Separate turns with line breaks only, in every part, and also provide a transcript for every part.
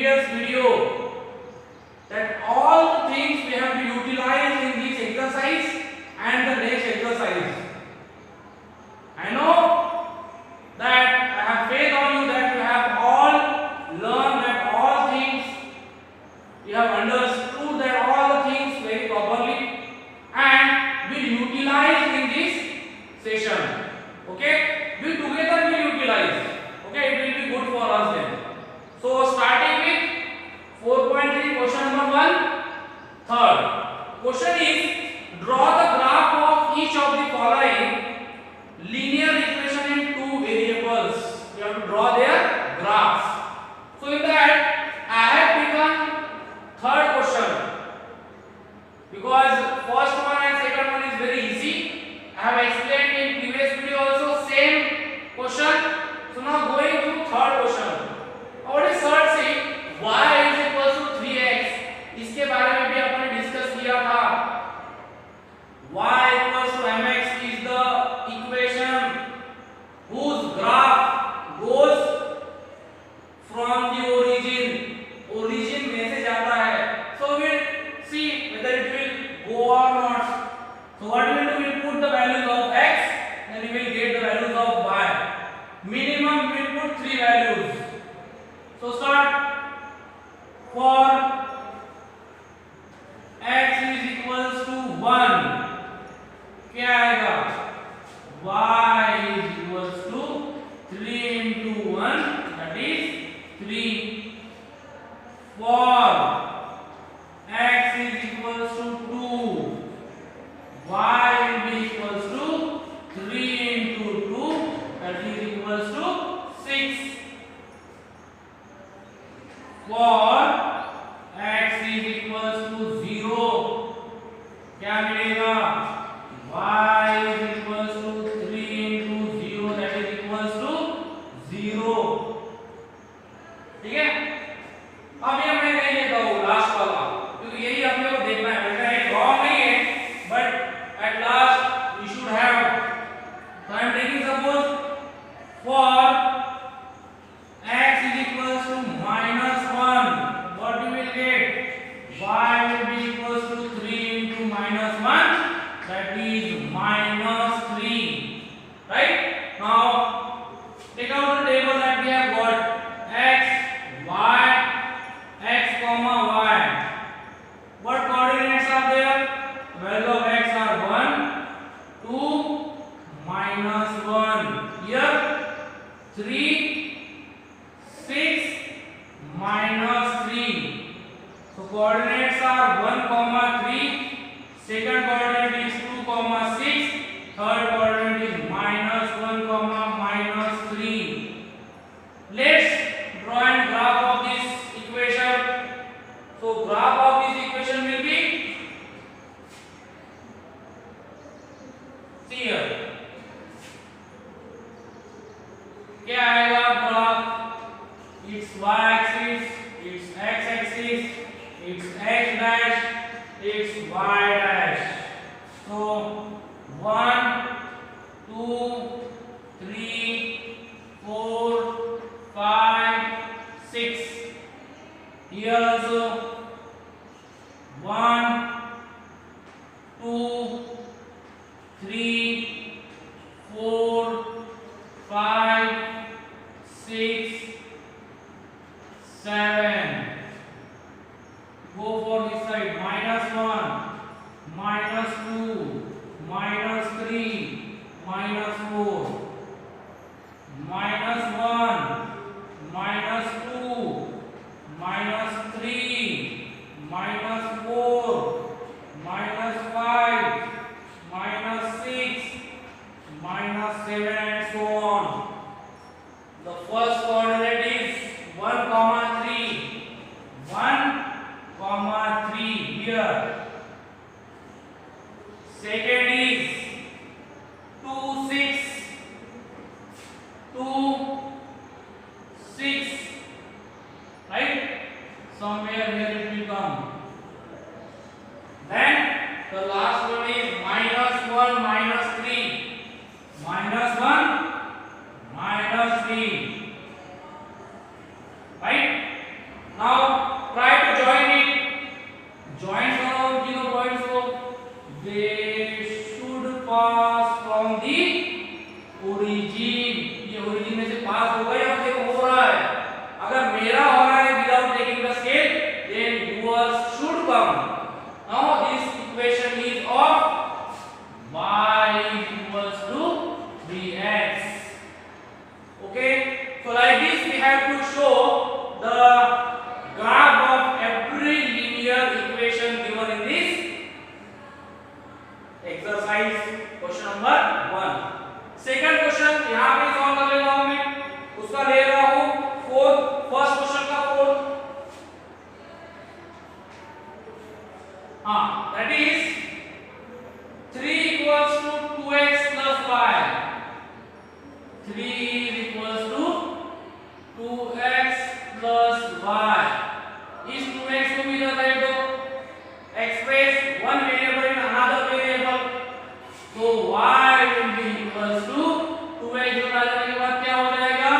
previous video that all the things we have to utilize in this exercise and the next exercise. I know that I have faith on you that you have all learned that all things, you have understood that all the things very properly and will utilize in this session. Okay, we together will utilize. Okay, it will be good for us then. So starting with 4.3 question number 1, third question is draw the graph of each of the following linear equation in two variables. You have to draw their graphs. So in that I have taken third question because first one and second one is very easy. I have explained in previous video also same question. So now going to third question. What is third say y is equals to 3x. इसके बारे में भी आपने discuss किया था. y equals to mx is the equation whose graph goes from the origin में से जाता है. So we'll see whether it will go or not. So what we will do, we will put the values of x and we will get the values of y. Minimum we will put 3 values. So start. For x is equals to 1, क्या आएगा? y is equals to 3 into 1, that is 3. For x is equals to 2, y will be equals to 3 into 2, that is equals to 6. For x is equals to 0, क्या मिलेगा? y is equals to 3 into 0, that is equals to 0. ठीक है? अभी मैं नहीं लेता हूँ last वाला क्योंकि यही अपने को देखना है. बेटा ये रॉन्ग नहीं है but at last we should have. So I am taking suppose for x is equals to -1, what you will get? Y will be equals to 3 into -1, that is -3. Right? Now take out the table that we have got. X comma y. What coordinates are there? Value of x are 1, 2, -1. Here 3, 6, -3. So coordinates are 1, 3. Second coordinate is 2, 6. Third coordinate is -1, -3. Let's draw and graph of this equation. So graph of this equation will be, see here. क्या आएगा graph? It's y axis, it's x axis, it's x dash, it's y dash. So 1, 2, 3, 4, 5, 6. Here also 1, 2, 3, 4, 5, 6, 7. Go for this side. -1, -2, -3, -4. -1, -2, -3, -4, -5, -6, -7 and so on. The first coordinate is 1, 3. 1, 3 here. Second is 2, 6. 2, 6. Right? Somewhere here it will come. Then the last one is -1, -3. -1, -3. Right? Now equals should come. Now this equation is of y is equals to 3x. Okay, so like this we have to show the graph of every linear equation given in this exercise question number 1. Second question यहाँ पे solve कर लेगा हूँ मैं, उसका ले रहा हूँ फर्स्ट क्वेश्चन का फोर्थ. हाँ, that is 3 equals to 2x plus y. 3 is equals to 2x plus y. इस 2x को भी रहता है तो express one variable in another variable. So y will be equals to 2x जो डालने के बाद क्या हो जाएगा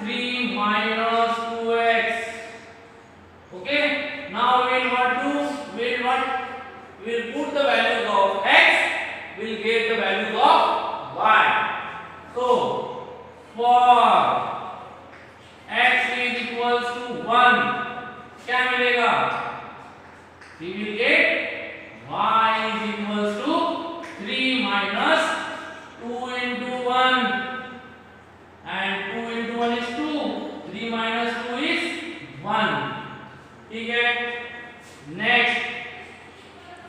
3 minus 2x. Okay, now we'll what do? We'll put the values of x, we'll get the values of y. So for x is equals to 1 क्या मिलेगा? We will get y is equals to 3 minus 2 into 1 and 2 into 1 is 2. 3 minus 2 is 1. ठीक है. Next,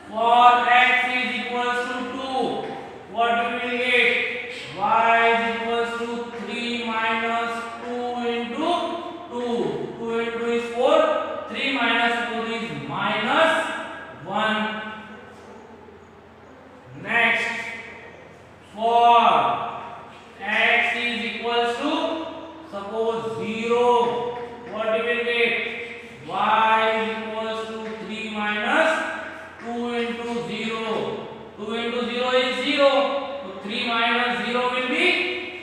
for x is equals to 2, what we will get? Y is equals to 3 minus 2 into 2. 2 into 2 is 4. 3 minus 4 is minus 1. Next, for x is equals to suppose 0, what we will get? Y is equals to 3 minus 2 into 0. 2 into 0 is 0. So 3 minus 0 will be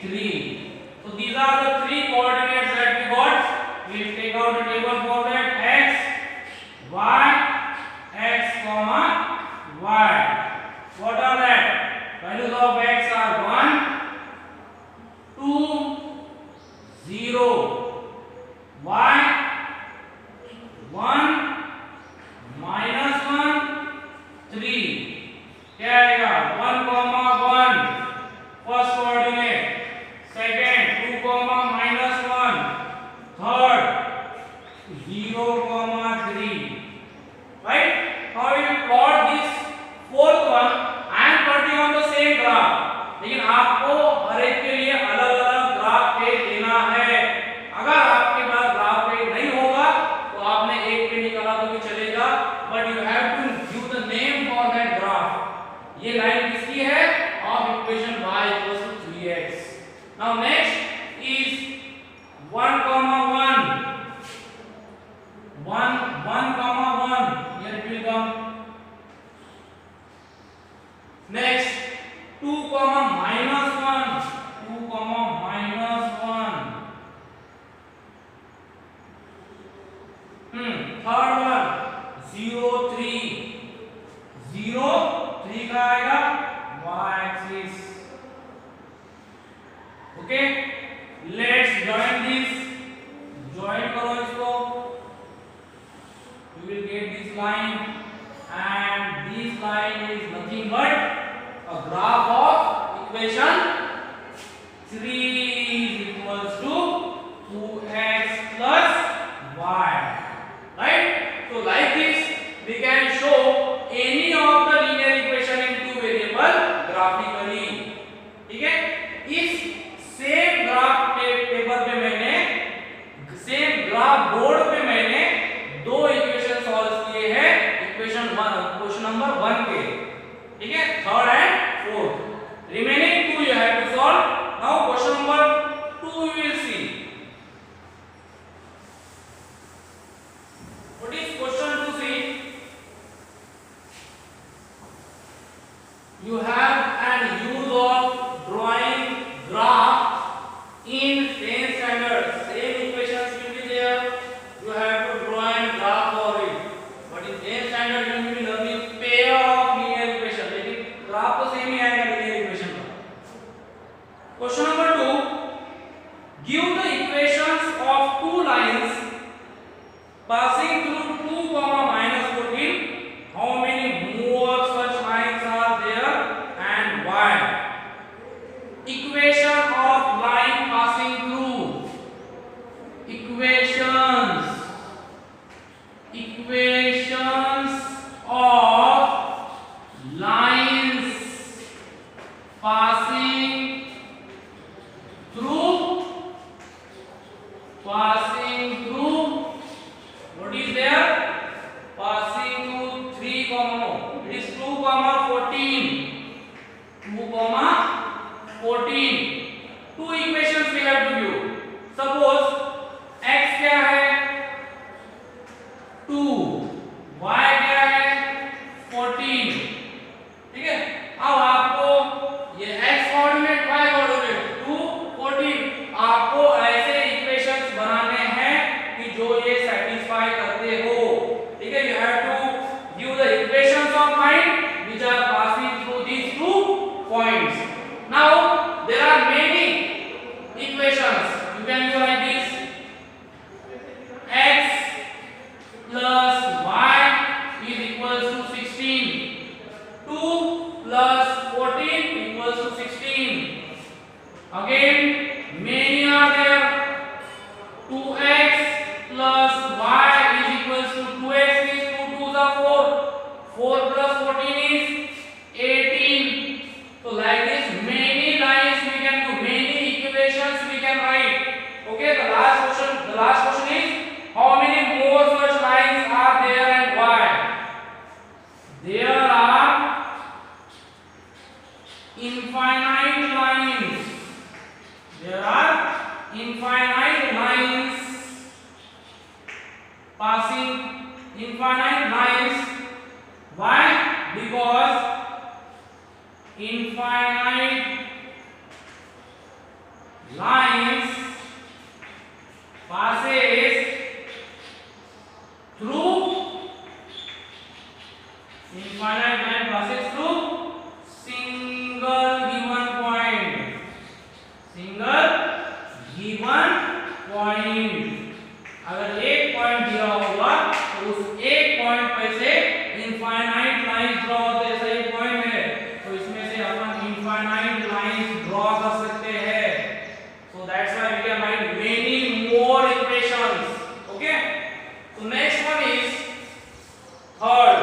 3. So these are the three coordinates that we got. We will take out the table for that. X, y, x comma y. What are that? Values of x are 1, 2, 0. Y 1 minus 1 3. क्या आएगा 1 comma 1 first coordinate, second 2 comma minus 1, third 0 comma 3. Right? Now we will plot this fourth one. I am plotting on the same graph, लेकिन आपको हर एक के लिए अलग अलग graph पे लेना है. अगर आपके पास ग्राफ पे नहीं होगा तो आपने एक पे निकाला तो भी चलेगा, but you have to give the name for that graph. ये लाइन किसकी है? Of equation y equals to 3x. Now next is 1 comma 1. 1 comma 1. Here it will come. Next 2 comma minus 1. 2 comma minus 1. Third one 0 3. 0 3 का आएगा y axis. Okay, let's join this. Join करो इसको. You will get this line, and this line is nothing but a graph of equation 3 is equals to 2x plus y. Right? So like this we can show any of the linear equation in two variable graphically. ठीक है? इस same graph paper पे मैंने same graph board पे मैंने दो equation solve किए हैं. इक्वेशन 1 क्वेश्चन नंबर 1 के. ठीक है? Third and fourth. Remaining two you have to solve. Now question number 2 we will see. What is question to see? You have an use of drawing graph in 10th standard. Same equations will be there. You have to draw a graph for it. But in 10th standard you will be learning pair of linear equation. लेकिन graph तो same ही आएगा linear equation का. Question number 2. Give the equations of two lines passing through 2 comma minus is there? Passing through 3, no, it is 2, 14. 2, 14. Two equations we have to give. Suppose x क्या है 2, y क्या है 14. ठीक है, अब आपको ये x कोऑर्डिनेट y कोऑर्डिनेट 2, 14 आपको ऐसे इक्वेशंस बनाने हैं कि जो ये सेटिस्फाई करते हो. ठीक है, you have to give the equations of mind which are passing through these 2 points. Now there are many equations. You can do like this: x plus y is equals to 16. 2 plus 14 equals to 16. Again, many are there. 2x plus y is equals to 2x is 2 2s are 4. 4 plus 14 is 18. So like this, many lines we can do, many equations we can write. Okay, the last question is how many more such lines are there and why? There are infinite lines. There are infinite lines passing, infinite lines. Why? Because infinite lines passes through, infinite line passes through single given point. Single given point. अगर एक point दिया होगा तो उस एक point पे से infinite lines draw होते हैं. सही पॉइंट है तो इसमें से अपन इनफाइनाइट लाइंस ड्रॉ कर सकते हैं. So that's why we can write many more equations. Okay, so next one is third.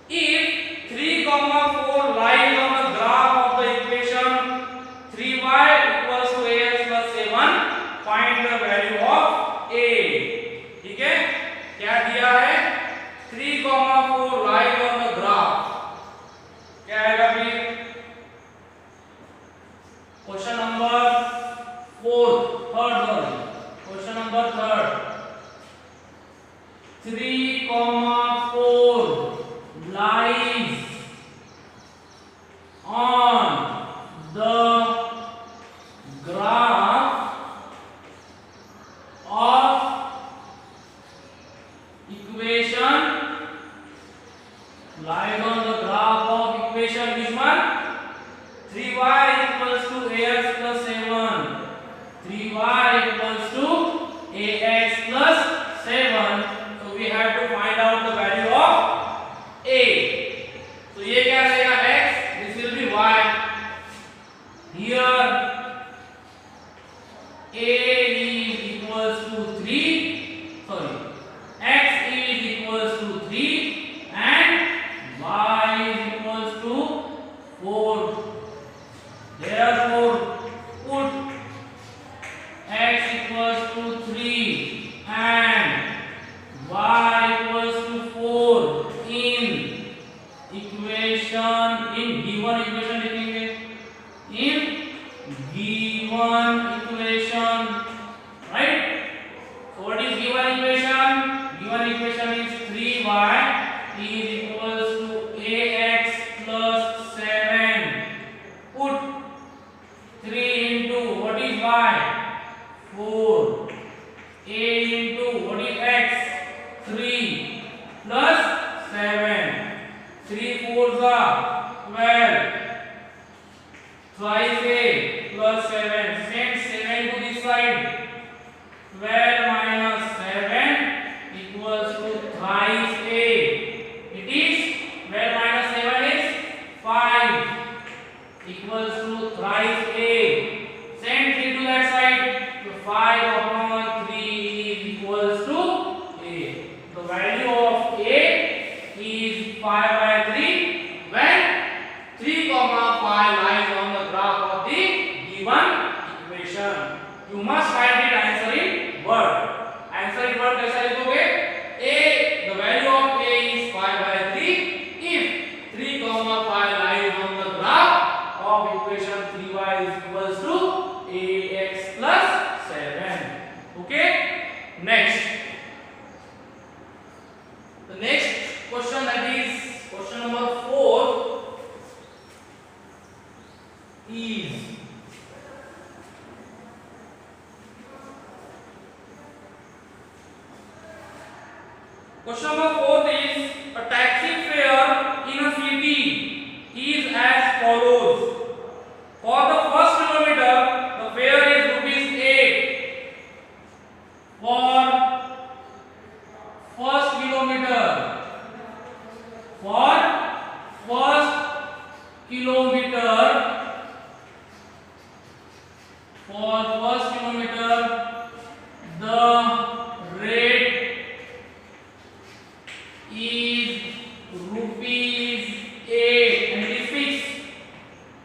If 3, 4 lies on the graph of the equation 3y equals to ax plus 7, find the value of a. ठीक है, क्या दिया है 3, 4 lies on the graph. क्या आएगा फिर question number 4, third. Question number 3, 3, 4 lies on the graph of equation, lies on the graph of equation which one? 3y equals to ax plus 7. 3y equals to ax plus 7. So we have to find out the value of a. So ये क्या रहेगा x, this will be y. Here a is equals to 3, sorry, x is equals to 3 and y is equals to 4. Therefore put x equals to 3 and y equals to 4 in equation, in given equation लिखेंगे, in given equation, right? So what is given equation? Given equation is 3y is equals to ax plus 7. Put 3 into what is y? 4. A into what is x? 3 plus 7. 3 4s are 12. Twice a plus 7. Send 7 to this side. 12 minus 7 equals to thrice a. It is 12 minus 7 is 5 equals to thrice a. Send 3 to that side. So 5 upon 3 is equals to a. The value of a is 5 by 3 when 3, 5 lies on the graph of the given equation. You must write it answer in word. Answer in word कैसा Question number 4 is a taxi fare in a city is as follows. For the first kilometer, the fare is rupees 8. For first kilometer, for first kilometer, for first kilometer, the rate is rupees 8 and it is fixed.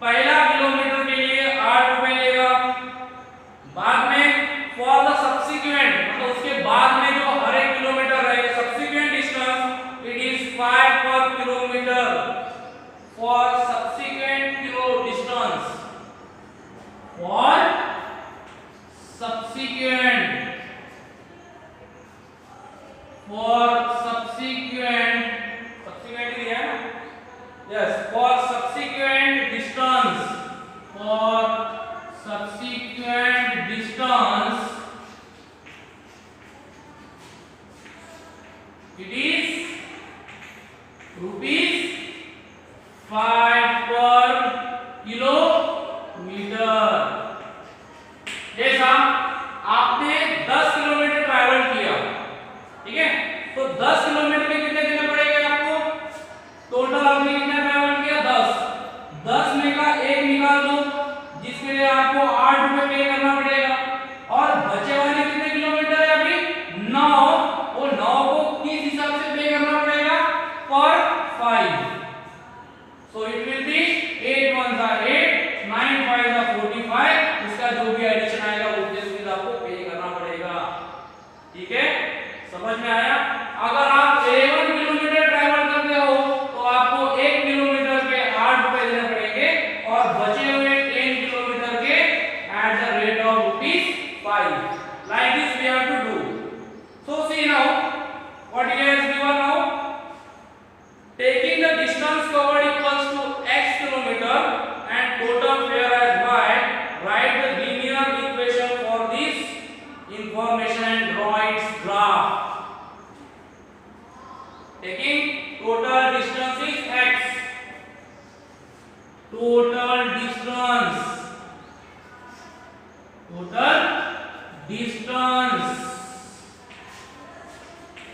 पहला kilometre के लिए 8 रुपए लेगा. बाद में for the subsequent मतलब उसके बाद में जो हर एक किलोमीटर है सब्सिक्वेंट डिस्टेंस इट इज 5 पर kilometre. For subsequent kilo distance, for subsequent, for subsequent दिया है ना, yes, for subsequent distance, for subsequent distance it is rupees 5 per kilometer. जैसा आपने 10 किलोमीटर ट्रैवल किया, ठीक है, तो 10 किलोमीटर में कितने देने पड़ेंगे आपको? टोटल आपने कितना ट्रैवल किया? 10 में का 1 निकाल दो जिसके लिए आपको 8 रुपए पे करना पड़ेगा. और बचे वाले कितने किलोमीटर है अभी? 9. वो 9 को किस हिसाब से पे करना पड़ेगा? पर 5. So it will be 8 1 8 9 5 45. इसका जो भी एडिशन आएगा वो रुपीस आपको पे करना पड़ेगा. ठीक है, समझ में आया? अगर आप 11 किलोमीटर ट्रैवल करते हो तो आपको 1 किलोमीटर के 8 रुपए देने पड़ेंगे और बचे हुए 10 किलोमीटर के at the rate of rupees 5. Like this we have to do. So see now what he has given now. Taking the distance covered equals to x kilometer and total fare as y, write the linear equation for this information and draw its graph. Taking total distance is x. Total distance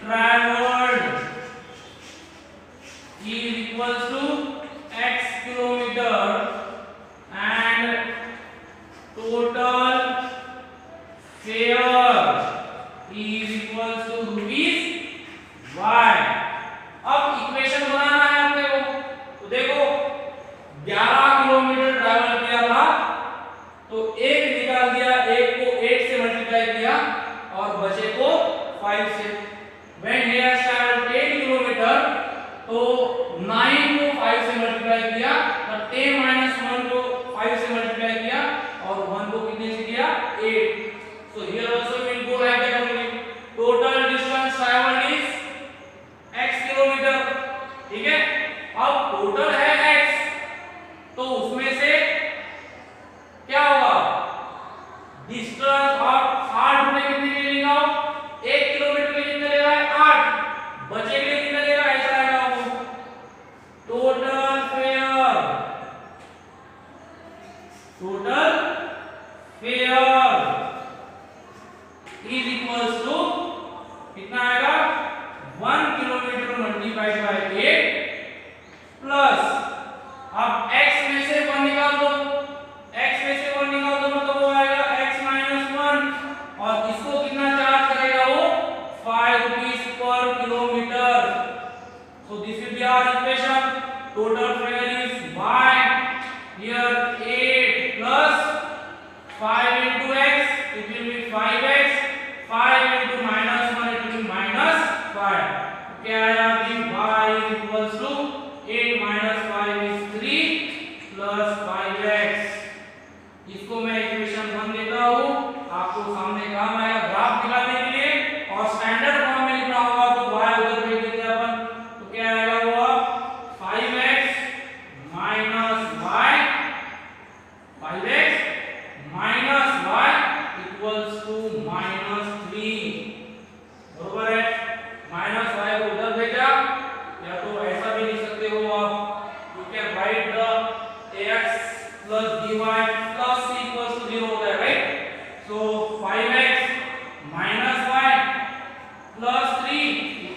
traveled is equals to x kilometer and total fare is equals to rupees y. अब equation बनाना है अपने को. तो देखो 11 kilometre travel किया था तो 1 निकाल दिया, 1 को 8 से मल्टीप्लाई किया और बचे को 5 से. When he has traveled 10 kilometre तो 9 को 5 से मल्टीप्लाई किया, तो 10 minus 1 को 5 से मल्टीप्लाई किया और 1 को कितने से किया? 8. So here also we will go like that only. Total distance traveled is x kilometre. ठीक है, अब टोटल है x तो उसमें से क्या होगा? डिस्टेंस आप 8 रुपए कितने के लिए लेगा? 1 किलोमीटर के कितने ले रहा है? 8. बचे के लिए कितने ले रहा है? ऐसा आएगा वो. Total fare, total fare is equals to कितना आएगा? 1 किलोमीटर मल्टीप्लाइड बाय 8 प्लस, अब x में से 1 निकाल दो, x में से 1 निकाल दो मतलब वो आएगा x minus 1 और इसको कितना चार्ज करेगा वो? 5 rupees पर kilometre. So this will be our equation. Total fare is y. Here 8 plus 5 into x, it will be 5x. 5 into minus 1, it will be minus 5. क्या आया कि y is equals to 8 minus 5 is 3 plus 5x. इसको मैं equation 1 देता हूँ, आपको सामने काम आएगा ग्राफ दिखाने के लिए और स्टैंडर्ड फॉर्म में लिखना होगा तो y उधर भेज देते हैं अपन. तो क्या आएगा वो? 5x minus y, 5x minus y equals to minus 3. बरोबर है? minus y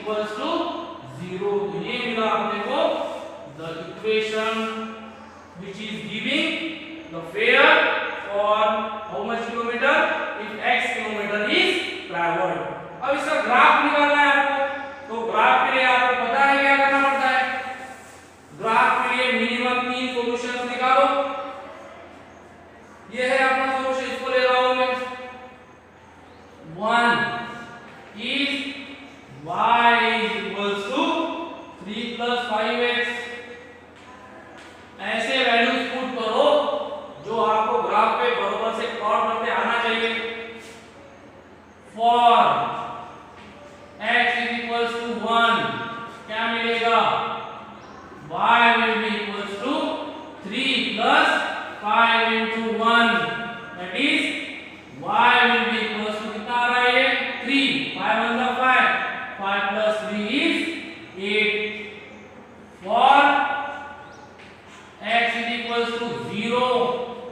equals to 0। तो ये मिला अपने को the equation which is giving the fare for how much kilometer if x kilometer is traveled। अब इसका ग्राफ निकालना है आपको। तो ग्राफ के लिए आपको पता है क्या करना पड़ता है। ग्राफ के लिए मिनिमम 3 सॉल्यूशंस निकालो। ये है अपना सॉल्यूशन, इसको ले रहा हूं मैं। 1 is y is equals to 3 plus 5x। ऐसे वैल्यूज पुट करो जो आपको ग्राफ पे बराबर से प्लॉट करते आना चाहिए। For x is equals to 1 क्या मिलेगा, y will be equals to 3 plus 5 into 1 that is y will be equals to कितना आ रहा है ये 3, 5 1 जा 5, 5 plus 3 is 8। for x is equals to 0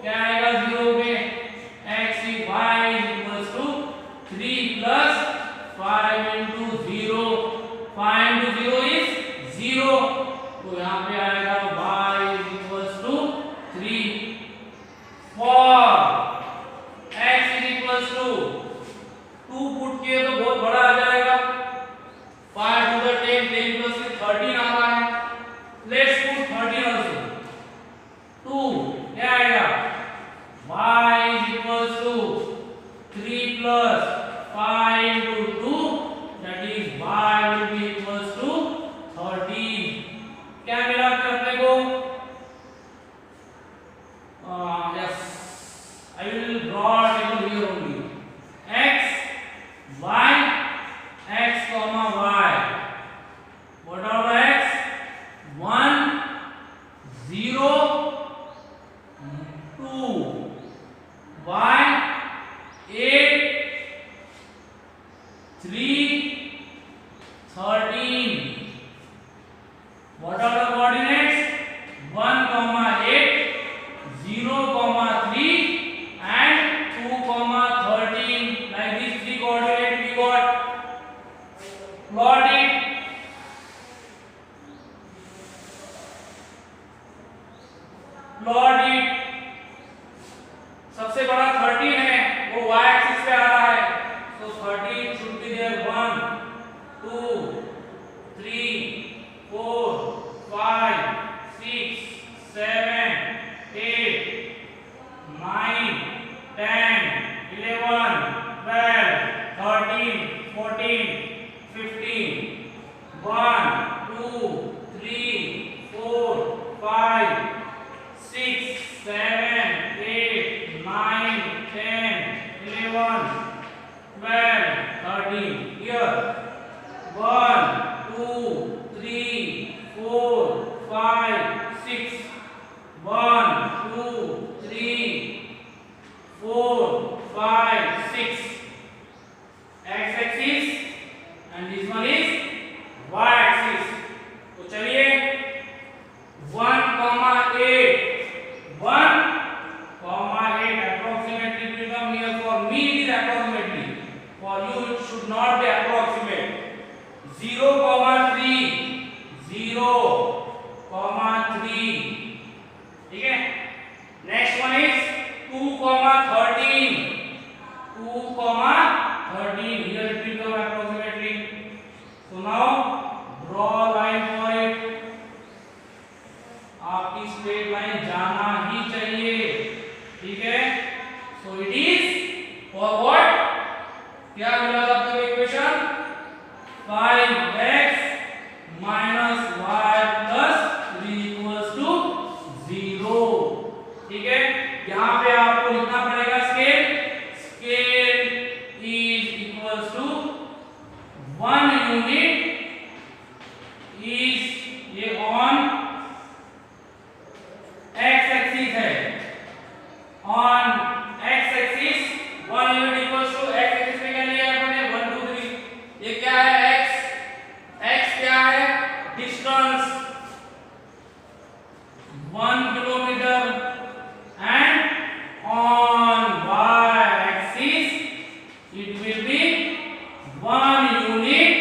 क्या आएगा 0 पे x is y is equals to 3 plus 5 into 0, 5 into 0 is 0। तो यहाँ पे आएगा y is equals to 3। for x is equals to 2 put किए तो बहुत बड़ा आ जाएगा, 5 to the 10, 10 plus 13 आ रहा है। let's put 13 also। 2 क्या आएगा, y is equals to 3 plus 5 into 2 that is y will be equals to 13। क्या मिला फिर अपने को, yes I will draw a table here only। x y x comma y, what are the x, 1 0 2 y 8 3 13। what are the coordinates, 1 comma 8 0 comma 3 and 2 comma 13। like these 3 coordinates we got, plot it। Plot it. सबसे बड़ा 13 है, वो y axis पे आ रहा है, तो 13 should be there 1 2 3 4 5 6 7 8 9 10 11 12 13 14 15 1 2 3 4 5 6 7 8 9 10 11 12 13। here 1 2 3 4 5 6 1 2 3 4 5 6 x axis and this one is y axis। तो चलिए 1 comma 8 1 comma 8 approximately will come here। for me it is approximately, for you it should not be approximate। 0 comma 3 0 comma 3, ठीक है। next one is 2 comma 13 2 comma 13, here it will come approximately। so now draw a line for it। आपकी straight line जाना ही चाहिए, ठीक है। So it is for what, क्या मिला आपको equation, 5x minus y plus 3 equals to 0। ठीक है, यहाँ पे आपको लिखना पड़ेगा scale, scale is equals to 1 unit is ये ऑन x एक्सिस है, on x axis 1 unit equals to x axis पे क्या लिया है हमने 1 2 3। ये क्या है x, x क्या है, distance 1 kilometre and on y axis it will be 1 unit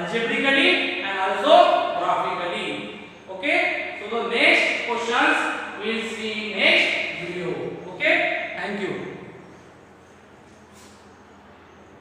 algebraically and also graphically. Okay, so the next questions we'll see next video. Okay, thank you.